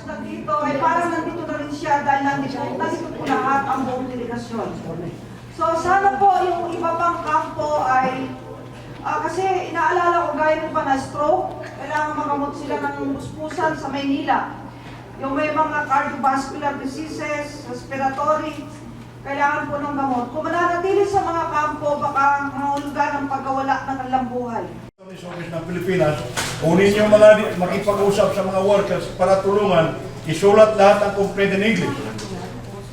nandito, ay parang nandito na rin siya dahil nandito po lahat ang buong delegasyon. So sana po yung iba pang kampo ay, kasi inaalala ko gaya pa na stroke, kailangan magamot sila ng buspusan sa Maynila. Yung may mga cardiovascular diseases, respiratory, kailangan po ng gamot. Kung mananatili sa mga kampo, baka mahulugan ng pagkawala ng kanilang buhay. Office ng Pilipinas, unin yung mga makipag-usap sa mga workers para tulungan, isulat lahat ang complete in English.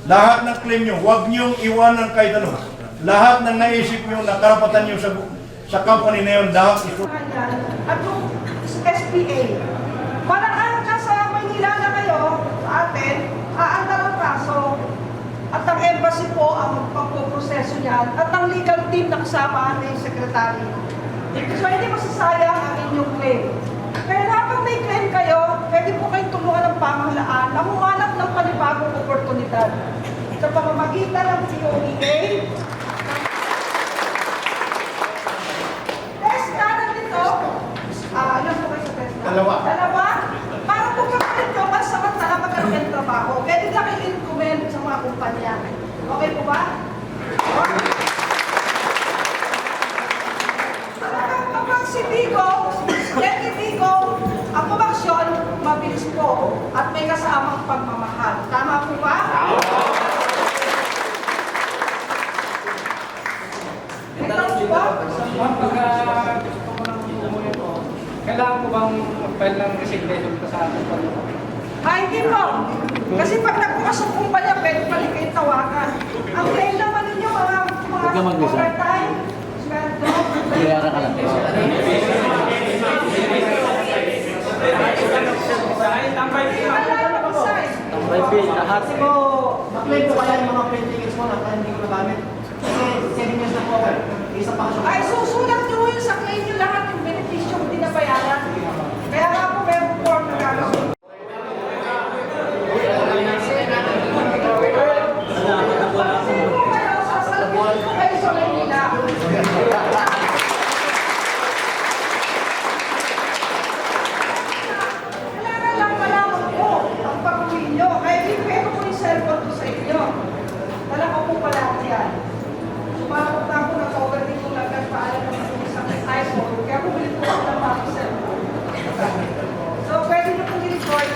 Lahat ng claim nyo, huwag nyo iwanan kahit ano. Lahat ng naisip nyo, na karapatan nyo sa company na yun, lahat isulat. At yung SPA, parang sa Manila na kayo, sa atin, aandar ang kaso, at ang embassy po ang pagpoproseso niyan, at ang legal team na kasama ng secretary. So hindi masasayang ang inyong claim. Kaya habang may claim kayo, pwede po kayong tulungan ng pamahalaan na humanap ng panibagong oportunidad sa pamamagitan ng POEA. Test ka na dito. Alam po kayo sa test na? Dalawa. Para po kapalit nyo, mas samantala magkaroon ng trabaho. Pwede na kayo i-recommend sa mga kumpanya. Okay po ba? Si Vigo, ang pumaksyon, mabilis po at may kasamang pagmamahal. Tama po ba? Ito po ba? Kailangan ko bang mag-file ng resignation ko sa ating pag-upo? Hindi po. Kasi pag nagpapasok kumpanya, pwede pala kayo tawagan. Ang claim naman ninyo, mga overtime, sweldo, Kaya ka lang. Lahat Kasi po, na-claim ko kaya yung mga printing tickets mo na hindi ko nagamit. Kasi 7 years na po ako. Isa pa siya. ay susulat nyo yun sa claim nyo lahat yung benepisyo hindi nabayaran. Kaya nga po meron form na gagawin. Kasi po kayo, sasalubin po kayo sa Manila. Kailangan lang malaman po ang pag-uwi nyo. Kaya di pwede po yung cellphone ko sa inyo. Dala ko po pala yan. Sumakot na ako, nag-overtake ko lang at paalam ng isang iPhone. Kaya bumili po ako ng mga cellphone. So pwede nyo pong i-record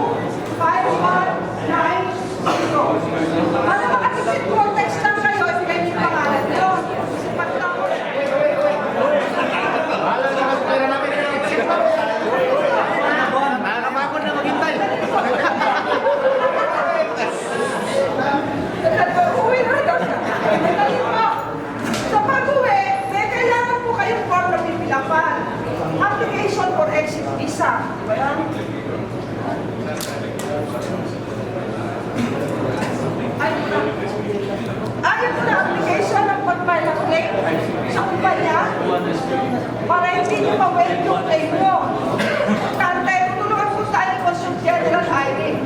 0919-262-5190. Para makatipid po, text lang kayo, ibigay niyo yung pangalan nyo. Pagtapos, uwi na daw siya. Dali po. Sa pag-uwi, may kailangan po kayong form na pipilapan. Application for exit visa. Di ba yan? Ayaw po na application ng pag-file ng claim sa kumpanya para hindi nyo ma-wait yung claim nyo. Tantay, tutulungan po tayo ni Consul General Irene.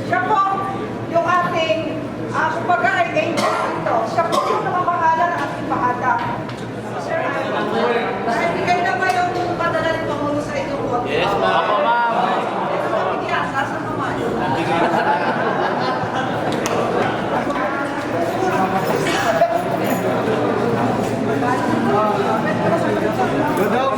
Siya po yung ating, kumbaga ay angel dito. Siya po yung namamahala ng ating bahada. Sir, dahil bigay na ba yung padala ni Pangulo sa inyo po? Yes, ma'am. Opo, ma'am. Yes, nasa naman. Go daw.